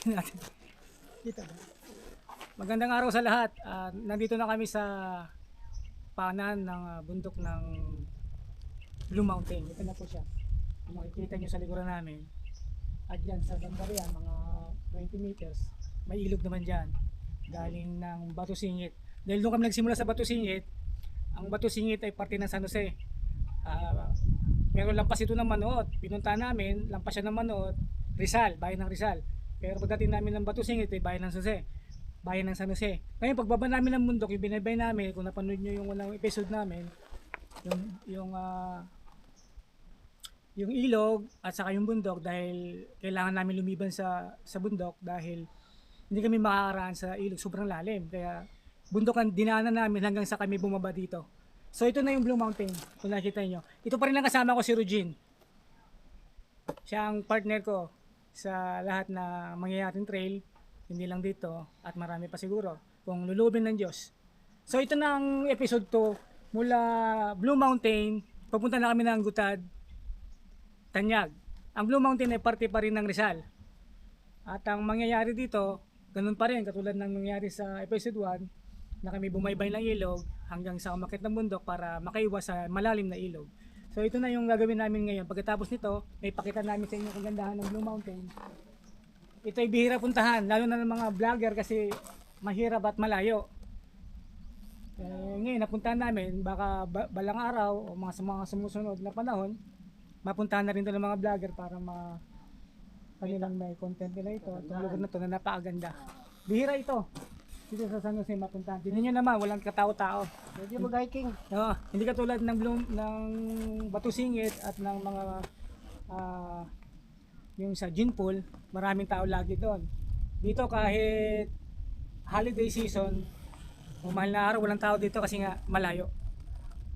Tingnan natin. Kita ba? Magandang araw sa lahat. Nandito na kami sa paanan ng bundok ng Blue Mountain. Ito na po siya. Kung makikita nyo sa likuran namin. At dyan sa banda riyan, mga 20 meters, may ilog naman dyan. Galing ng Bato Singit. Dahil doon kami nagsimula sa Bato Singit, ang Bato Singit ay parte ng San Jose. Meron lampas ito ng Manood. Pinunta namin, lampas siya ng Manood, Rizal, bayan ng Rizal. Pero pagdating namin ng Bato Singit ay bayan ng San Jose. Bayan ng San Jose. Ngayon pagbaba namin ng bundok, yung binaybay namin, kung napanood nyo yung unang episode namin, yung ilog at saka yung bundok, dahil kailangan namin lumiban sa bundok dahil hindi kami makakaraan sa ilog, sobrang lalim. Kaya bundok ang dinaanan namin hanggang sa kami bumaba dito. So ito na yung Blue Mountain, kung nakikita nyo. Ito pa rin ang kasama ko, si Rugin. Siya ang partner ko sa lahat na mangyayaring trail. Hindi lang dito at marami pa siguro kung lulubin ng Diyos. So ito na ang episode 2 mula Blue Mountain. Papunta na kami ng Gutad, Tanyag. Ang Blue Mountain ay parte pa rin ng Rizal. At ang mangyayari dito, ganun pa rin katulad ng nangyari sa episode 1 na kami bumaybay ng ilog hanggang sa umakyat ng bundok para makaiwas sa malalim na ilog. So ito na yung gagawin namin ngayon. Pagkatapos nito, may pakita namin sa inyo kung gandahan ng Blue Mountain. Ito ay bihira puntahan, lalo na ng mga vlogger kasi mahirap at malayo. Ngayon napuntahan namin, baka balang araw o mga sumusunod na panahon, mapuntahan na rin ito ng mga vlogger para kanilang may content nila ito. Itong lugar na ito na napakaganda. Bihira ito. Dito sa San Jose mapuntahan. Tignan nyo naman, walang katao-tao. Pwede mag-hiking. Hindi katulad ng Bato Singit at ng mga yung sa Jinpul, maraming tao lagi doon. Dito kahit holiday season, mahal na araw, walang tao dito kasi nga malayo.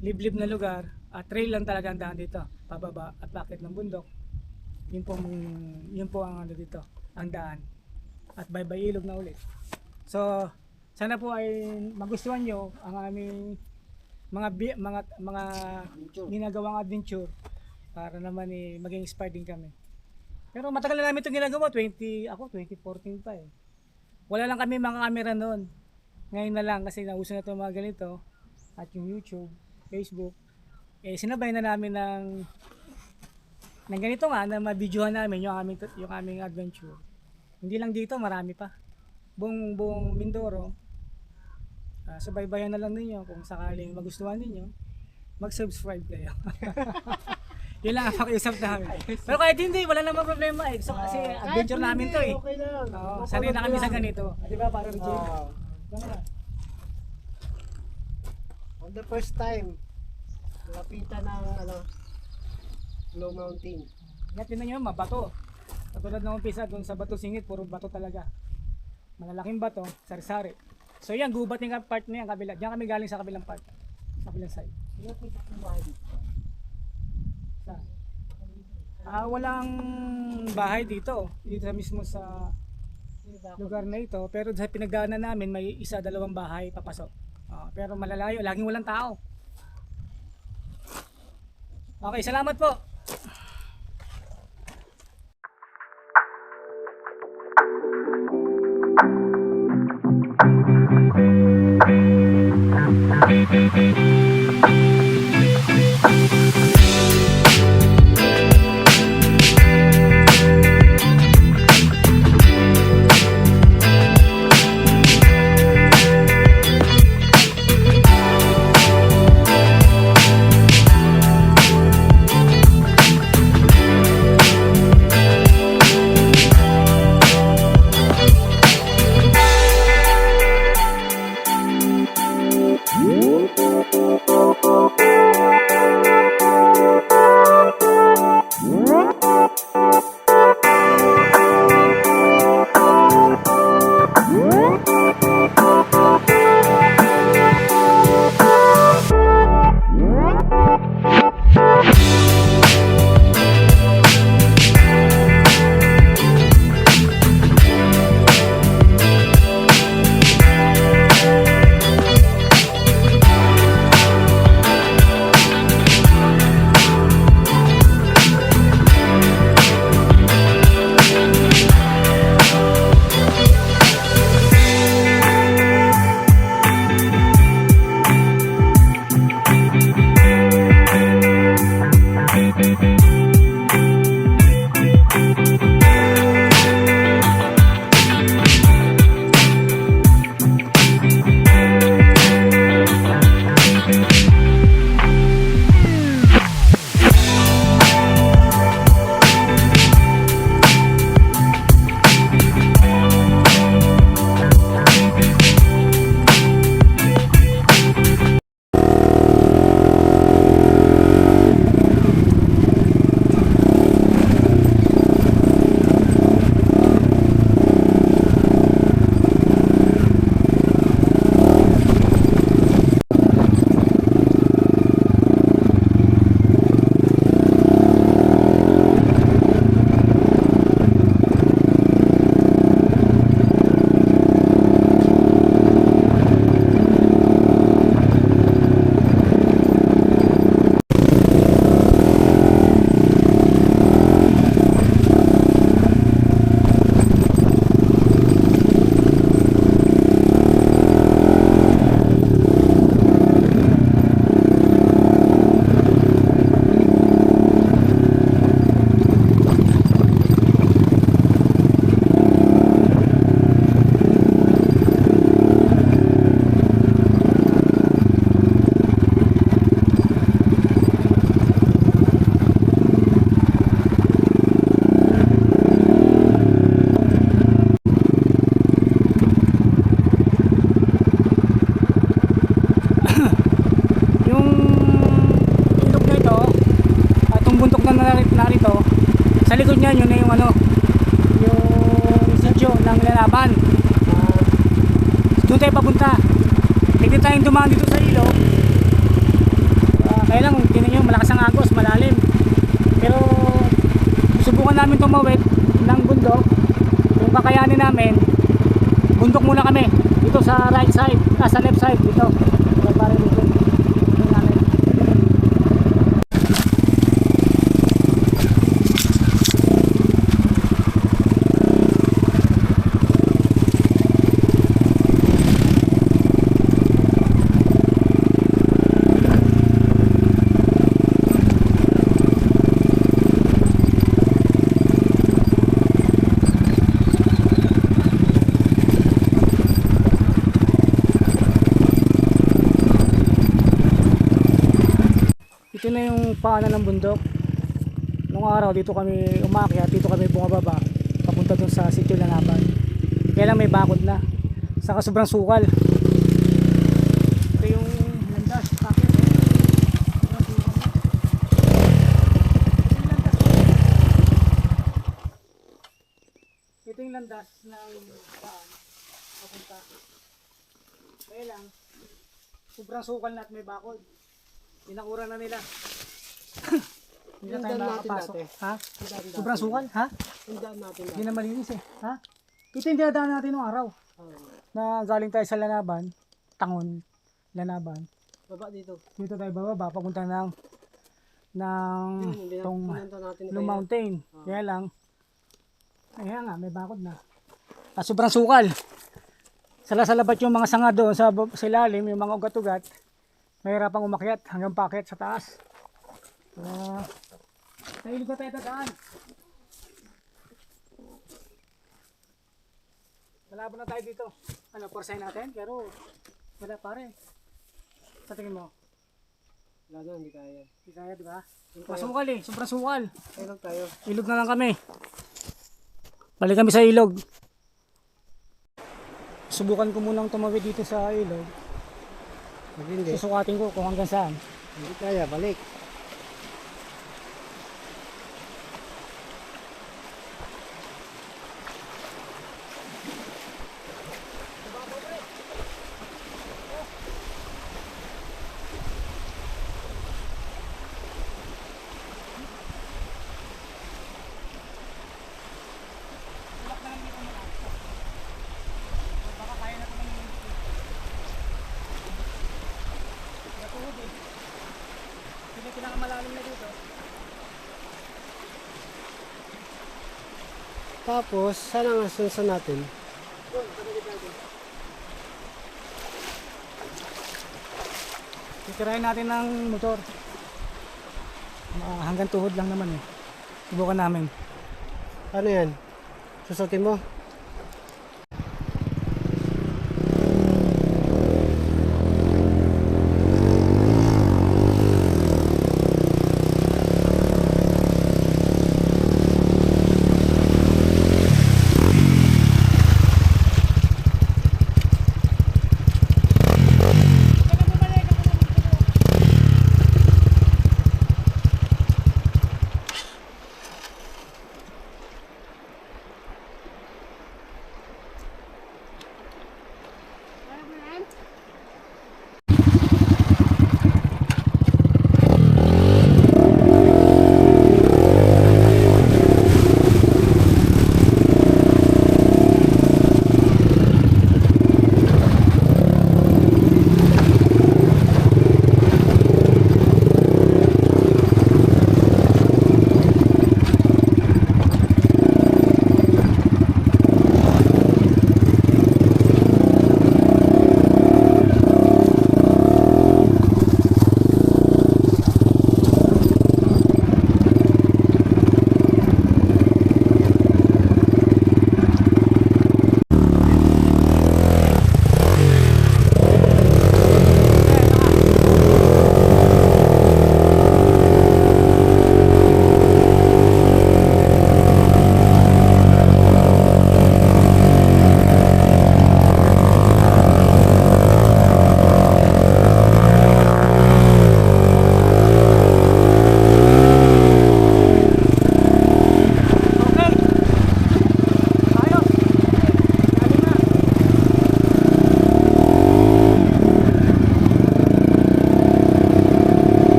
Liblib na lugar, at trail lang talaga ang daan dito. Pababa at bakit ng bundok. Yun po ang ano dito, ang daan. At baybay ilog na ulit. So, sana po ay magustuhan nyo ang aming mga ginagawang adventure para naman maging inspired din kami. Pero matagal na namin itong ginagawa, 2014 pa eh. Wala lang kami mga camera noon. Ngayon na lang kasi nauso na ito mga ganito. At yung YouTube, Facebook. Sinabay na namin ng ganito nga na ma-videohan namin yung aming adventure. Hindi lang dito, marami pa. Buong Mindoro. Subaybayan na lang ninyo kung sakaling magustuhan ninyo. Mag-subscribe kayo. Yun lang ang pakiusap namin. Pero kahit hindi, wala namang problema eh. So, kasi adventure namin to eh. Okay lang. Sanay na kami sa ganito. Di ba parang Jim? On the first time, lapitan ng Blue Mountain. Yan, tinan nyo, mabato. Katulad ng umpisa doon sa Bato Singit, puro bato talaga. Malalaking bato, sari-sari. So yan, gubat yung part na yan, kabila. Diyan kami galing sa kabilang part. Sa kabilang side. Walang bahay dito mismo sa lugar na ito, pero sa pinagdaanan namin may isa, dalawang bahay papasok. Pero malalayo, laging walang tao. Okay, salamat po. likod niyan, yun na yung ano, yung sitio ng lalaban. Ah, Doon tayo papunta. Pwede tayong dumaan dito sa ilog. Kaya lang, tinan nyo, malakas ang agos, malalim. Pero subukan namin tumawid ng bundok. Yung kakayanin namin, bundok muna kami. Dito sa right side, sa left side, dito. Para dito. Dito namin. Ito na yung paanan ng bundok. Nung araw dito kami umakyat, dito kami bumababa papunta dun sa sitio Lanaban. Kaya lang may bakod na. Saka sobrang sukal. Ito yung landas, bakit? Sobrang sukal na. Ito yung landas ng paan papunta. Kaya lang sobrang sukal na at may bakod. Inakura na nila. Hindi na tayo Yung daan natin makakapasok. dati. Ha? yung daan Sobrang natin. sukal, ha? Yung daan natin Hindi dati. na malinis eh. Ha? Ito yung dinadaan natin nung araw. Ah, Na galing tayo sa Lanaban. Tangon. Lanaban. baba dito. Dito tayo bababa. Papunta ng Yun, tong pinunta natin na Blue kaya. Mountain. Kaya lang. Kaya nga, may bakod na. At sobrang sukal. Sala-salabat yung mga sanga doon sa ilalim, yung mga ugat-ugat. Mahirapang umakyat hanggang paakyat sa taas. Sa ilog na tayo dadaan. Malabo na tayo dito. Ano, porsahin natin? Pero wala pare. Sa tingin mo? Wala na, hindi kaya. Hindi kaya, di ba? Hindi kaya. Masukal eh. Sobrang sukal. Kaya lang tayo. Ilog na lang kami. Balik kami sa ilog. Subukan ko munang tumawid dito sa ilog. Hindi. Susukatin ko kung hanggang saan. Hindi kaya, balik. Hindi pinakamalalim na dito. Tapos, saan ang asunsan natin? Doon, pwede tayo. Titirahin natin ng motor. Hanggang tuhod lang naman eh. Subukan namin. Ano yan? Susutin mo?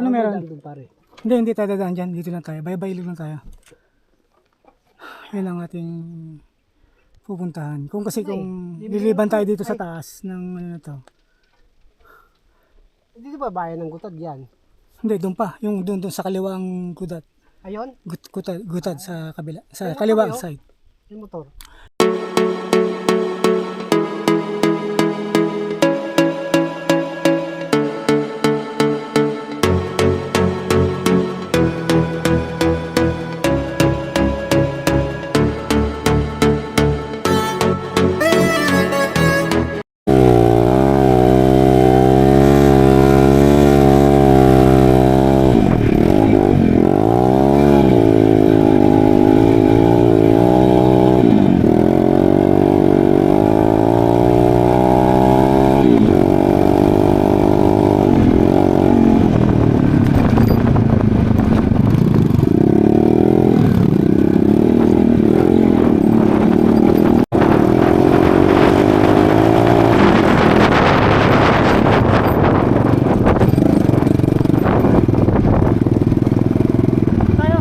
Ano meron? Doon pare. Hindi tayo dadaan dyan. Dito lang tayo. Bye-bye lang tayo. Yan ang ating pupuntahan. Kung liliban tayo dito sa taas ng ano na to. Dito ba bayan ng Gutad yan? Hindi, doon pa. Yung doon sa kaliwang gutad. Ayun, Gutad sa kabila. Sa Ayun, kaliwang kayo? side. yung motor. Tayo.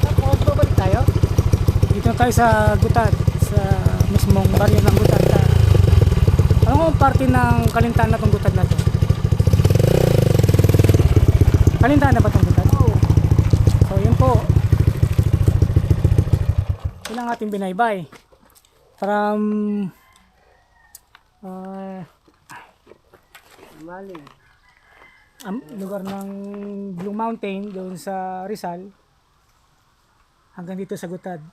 Tapos babalik tayo. Dito tayo sa Gutad. Sa mismong baryo ng Gutad. Ano kung parte ng Kalintaan na itong Gutad na to? Kalintaan na ba itong Gutad? Oo. So yun po. Yun ang ating binaybay. From Maling. lugar ng Blue Mountain doon sa Rizal hanggang dito sa Gutad,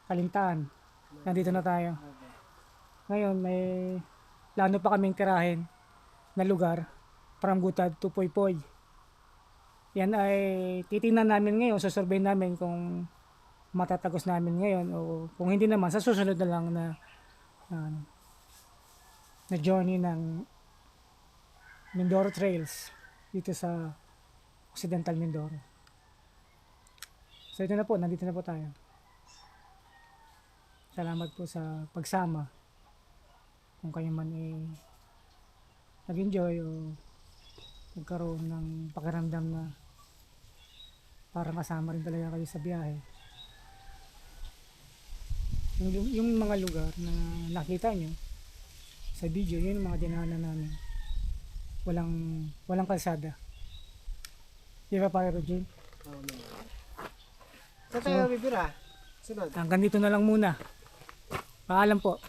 Kalintaan. Nandito na tayo. Ngayon may plano pa kaming tirahin na lugar from Gutad to Poypoy. Yan ay titingnan namin ngayon, susurvey namin kung matatagos namin ngayon o kung hindi naman sa susunod na lang na journey ng Mindoro Trails dito sa Occidental Mindoro. So ito na po, nandito na po tayo. Salamat po sa pagsama. Kung kayo man nag-enjoy o nagkaroon ng pakiramdam na parang kasama rin talaga kayo sa biyahe. Yung mga lugar na nakita nyo sa video, yun yung mga dinaanan namin. Walang kalsada. Di ba pare Roger? Oo naman. Saan tayo bibira? Sunod. Hanggang dito na lang muna. Paalam po.